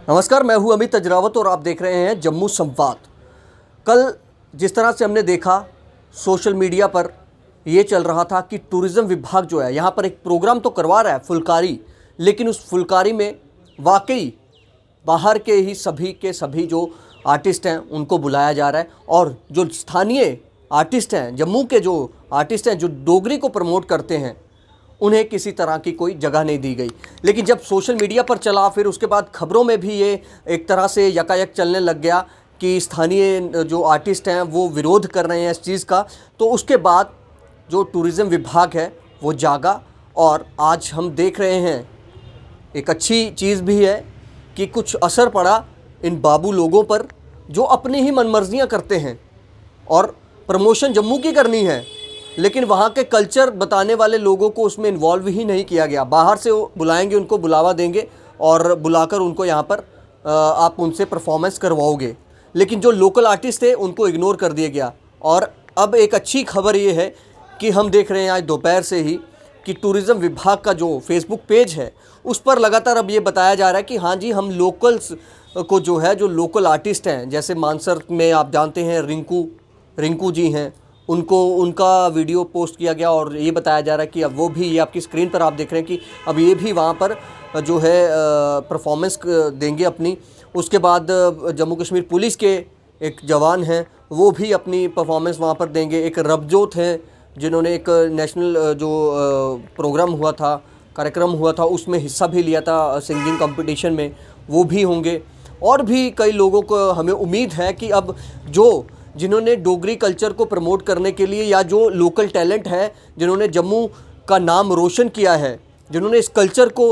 नमस्कार, मैं हूं अमित अजरावत और आप देख रहे हैं जम्मू संवाद। कल जिस तरह से हमने देखा सोशल मीडिया पर ये चल रहा था कि टूरिज़्म विभाग जो है यहाँ पर एक प्रोग्राम तो करवा रहा है फुलकारी, लेकिन उस फुलकारी में वाकई बाहर के सभी जो आर्टिस्ट हैं उनको बुलाया जा रहा है और जो स्थानीय आर्टिस्ट हैं, जम्मू के जो आर्टिस्ट हैं जो डोगरी को प्रमोट करते हैं, उन्हें किसी तरह की कोई जगह नहीं दी गई। लेकिन जब सोशल मीडिया पर चला, फिर उसके बाद खबरों में भी ये एक तरह से यकायक चलने लग गया कि स्थानीय जो आर्टिस्ट हैं वो विरोध कर रहे हैं इस चीज़ का, तो उसके बाद जो टूरिज़्म विभाग है वो जागा और आज हम देख रहे हैं एक अच्छी चीज़ भी है कि कुछ असर पड़ा इन बाबू लोगों पर जो अपनी ही मनमर्जियाँ करते हैं और प्रमोशन जम्मू की करनी है, लेकिन वहाँ के कल्चर बताने वाले लोगों को उसमें इन्वॉल्व ही नहीं किया गया। बाहर से वो बुलाएंगे, उनको बुलावा देंगे और बुलाकर उनको यहाँ पर आप उनसे परफॉर्मेंस करवाओगे, लेकिन जो लोकल आर्टिस्ट थे उनको इग्नोर कर दिया गया। और अब एक अच्छी खबर ये है कि हम देख रहे हैं आज दोपहर से ही कि टूरिज़्म विभाग का जो फेसबुक पेज है उस पर लगातार अब ये बताया जा रहा है कि हाँ जी, हम लोकल्स को जो है, जो लोकल आर्टिस्ट हैं, जैसे मानसर में आप जानते हैं रिंकू जी हैं, उनका वीडियो पोस्ट किया गया और ये बताया जा रहा है कि अब वो भी, ये आपकी स्क्रीन पर आप देख रहे हैं कि अब ये भी वहाँ पर जो है परफॉर्मेंस देंगे अपनी। उसके बाद जम्मू कश्मीर पुलिस के एक जवान हैं वो भी अपनी परफॉर्मेंस वहाँ पर देंगे। एक रबजोत हैं जिन्होंने एक नेशनल जो कार्यक्रम हुआ था उसमें हिस्सा भी लिया था सिंगिंग कंपटीशन में, वो भी होंगे। और भी कई लोगों को हमें उम्मीद है कि अब जिन्होंने डोगरी कल्चर को प्रमोट करने के लिए, या जो लोकल टैलेंट है जिन्होंने जम्मू का नाम रोशन किया है, जिन्होंने इस कल्चर को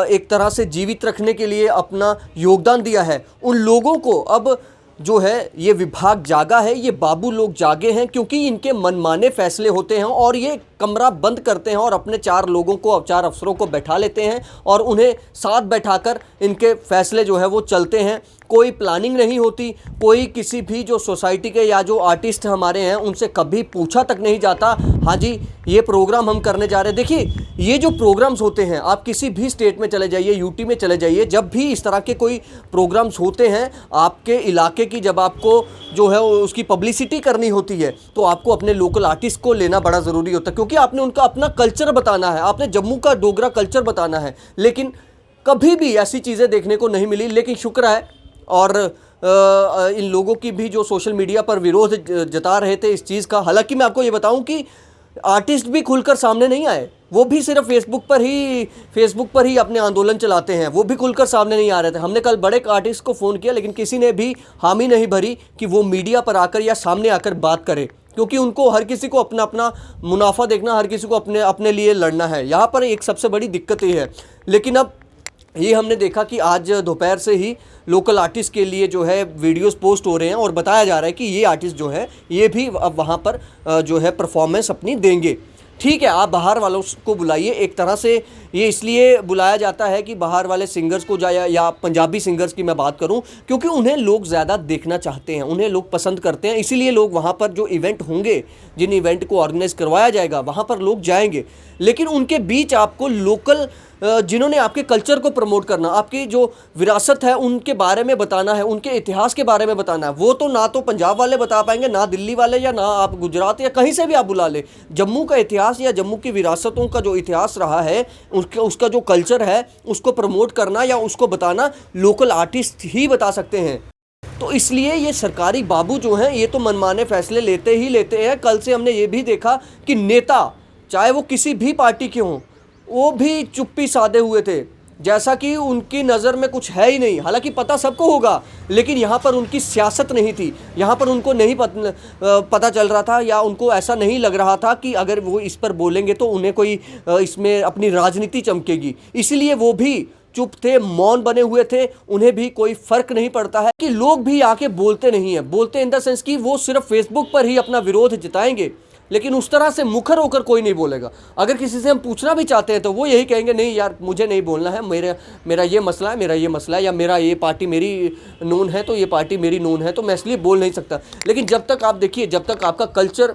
एक तरह से जीवित रखने के लिए अपना योगदान दिया है, उन लोगों को अब जो है ये विभाग जागा है, ये बाबू लोग जागे हैं, क्योंकि इनके मनमाने फैसले होते हैं और ये कमरा बंद करते हैं और अपने 4 लोगों को, 4 अफसरों को बैठा लेते हैं और उन्हें साथ बैठाकर इनके फैसले जो है वो चलते हैं। कोई प्लानिंग नहीं होती, कोई किसी भी जो सोसाइटी के या जो आर्टिस्ट हमारे हैं उनसे कभी पूछा तक नहीं जाता, हाँ जी ये प्रोग्राम हम करने जा रहे हैं। देखिए, ये जो प्रोग्राम्स होते हैं, आप किसी भी स्टेट में चले जाइए, यूटी में चले जाइए, जब भी इस तरह के कोई प्रोग्राम्स होते हैं आपके इलाके की, जब आपको जो है उसकी पब्लिसिटी करनी होती है, तो आपको अपने लोकल आर्टिस्ट को लेना बड़ा ज़रूरी होता है, क्योंकि आपने उनका अपना कल्चर बताना है, आपने जम्मू का डोगरा कल्चर बताना है। लेकिन कभी भी ऐसी चीज़ें देखने को नहीं मिली। लेकिन शुक्र है, और इन लोगों की भी जो सोशल मीडिया पर विरोध जता रहे थे इस चीज़ का, हालांकि मैं आपको ये बताऊं कि आर्टिस्ट भी खुलकर सामने नहीं आए, वो भी सिर्फ फेसबुक पर ही अपने आंदोलन चलाते हैं, वो भी खुलकर सामने नहीं आ रहे थे। हमने कल बड़े आर्टिस्ट को फ़ोन किया, लेकिन किसी ने भी हामी नहीं भरी कि वो मीडिया पर आकर या सामने आकर बात करे, क्योंकि उनको हर किसी को अपना अपना मुनाफा देखना, हर किसी को अपने लिए लड़ना है। यहाँ पर एक सबसे बड़ी दिक्कत ये है। लेकिन अब ये हमने देखा कि आज दोपहर से ही लोकल आर्टिस्ट के लिए जो है वीडियोस पोस्ट हो रहे हैं और बताया जा रहा है कि ये आर्टिस्ट जो है ये भी अब वहाँ पर जो है परफॉर्मेंस अपनी देंगे। ठीक है, आप बाहर वालों को बुलाइए, एक तरह से ये इसलिए बुलाया जाता है कि बाहर वाले सिंगर्स को या पंजाबी सिंगर्स की मैं बात करूं, क्योंकि उन्हें लोग ज़्यादा देखना चाहते हैं, उन्हें लोग पसंद करते हैं, इसीलिए लोग वहां पर जो इवेंट होंगे, जिन इवेंट को ऑर्गेनाइज करवाया जाएगा, वहां पर लोग जाएंगे। लेकिन उनके बीच आपको लोकल जिन्होंने आपके कल्चर को प्रमोट करना, आपकी जो विरासत है उनके बारे में बताना है, उनके इतिहास के बारे में बताना है, वो तो ना तो पंजाब वाले बता पाएंगे, ना दिल्ली वाले, या ना आप गुजरात या कहीं से भी आप बुला ले। जम्मू का इतिहास या जम्मू की विरासतों का जो इतिहास रहा है, उसका जो कल्चर है, उसको प्रमोट करना या उसको बताना लोकल आर्टिस्ट ही बता सकते हैं। तो इसलिए ये सरकारी बाबू जो हैं ये तो मनमाने फैसले लेते ही लेते हैं। कल से हमने ये भी देखा कि नेता, चाहे वो किसी भी पार्टी के हों, वो भी चुप्पी साधे हुए थे, जैसा कि उनकी नज़र में कुछ है ही नहीं। हालांकि पता सबको होगा, लेकिन यहाँ पर उनकी सियासत नहीं थी, यहाँ पर उनको नहीं पता चल रहा था, या उनको ऐसा नहीं लग रहा था कि अगर वो इस पर बोलेंगे तो उन्हें कोई इसमें अपनी राजनीति चमकेगी। इसलिए वो भी चुप थे, मौन बने हुए थे। उन्हें भी कोई फ़र्क नहीं पड़ता है कि लोग भी आके बोलते नहीं हैं, बोलते इन द सेंस कि वो सिर्फ फेसबुक पर ही अपना विरोध जताएंगे, लेकिन उस तरह से मुखर होकर कोई नहीं बोलेगा। अगर किसी से हम पूछना भी चाहते हैं तो वो यही कहेंगे, नहीं यार मुझे नहीं बोलना है, मेरा ये मसला है, मेरा ये मसला है, या मेरा ये पार्टी मेरी नून है तो ये पार्टी मेरी नून है, तो मैं इसलिए बोल नहीं सकता। लेकिन जब तक आप देखिए, जब तक आपका कल्चर,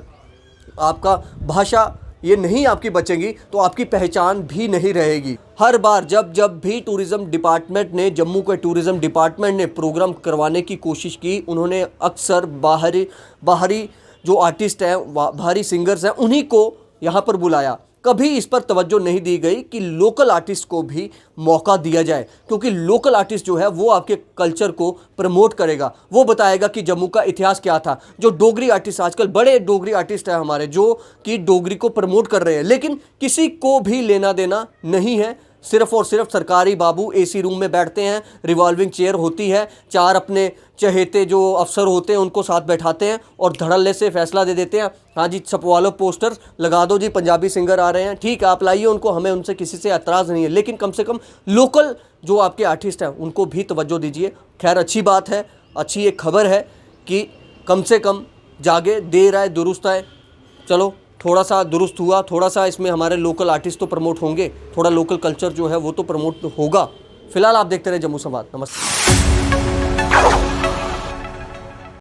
आपका भाषा ये नहीं आपकी बचेंगी तो आपकी पहचान भी नहीं रहेगी। हर बार जब भी टूरिज़्म डिपार्टमेंट ने, जम्मू के टूरिज़्म डिपार्टमेंट ने प्रोग्राम करवाने की कोशिश की, उन्होंने अक्सर बाहरी जो आर्टिस्ट हैं, बाहरी सिंगर्स हैं, उन्हीं को यहाँ पर बुलाया। कभी इस पर तवज्जो नहीं दी गई कि लोकल आर्टिस्ट को भी मौका दिया जाए, क्योंकि लोकल आर्टिस्ट जो है वो आपके कल्चर को प्रमोट करेगा, वो बताएगा कि जम्मू का इतिहास क्या था। जो डोगरी आर्टिस्ट, आजकल बड़े डोगरी आर्टिस्ट हैं हमारे, जो कि डोगरी को प्रमोट कर रहे हैं, लेकिन किसी को भी लेना देना नहीं है। सिर्फ और सिर्फ सरकारी बाबू एसी रूम में बैठते हैं, रिवॉल्विंग चेयर होती है, 4 अपने चहेते जो अफसर होते हैं उनको साथ बैठाते हैं और धड़ल्ले से फैसला दे देते हैं, हाँ जी छपवा लो पोस्टर, लगा दो जी, पंजाबी सिंगर आ रहे हैं, ठीक है आप लाइए उनको, हमें उनसे किसी से एतराज़ नहीं है, लेकिन कम से कम लोकल जो आपके आर्टिस्ट हैं उनको भी तवज्जो दीजिए। खैर अच्छी बात है, अच्छी एक खबर है कि कम से कम जागे, देर आए दुरुस्त आए। चलो थोड़ा सा दुरुस्त हुआ, थोड़ा सा इसमें हमारे लोकल आर्टिस्ट तो प्रमोट होंगे, थोड़ा लोकल कल्चर जो है वो तो प्रमोट होगा। फिलहाल आप देखते रहे जम्मू संवाद। नमस्ते।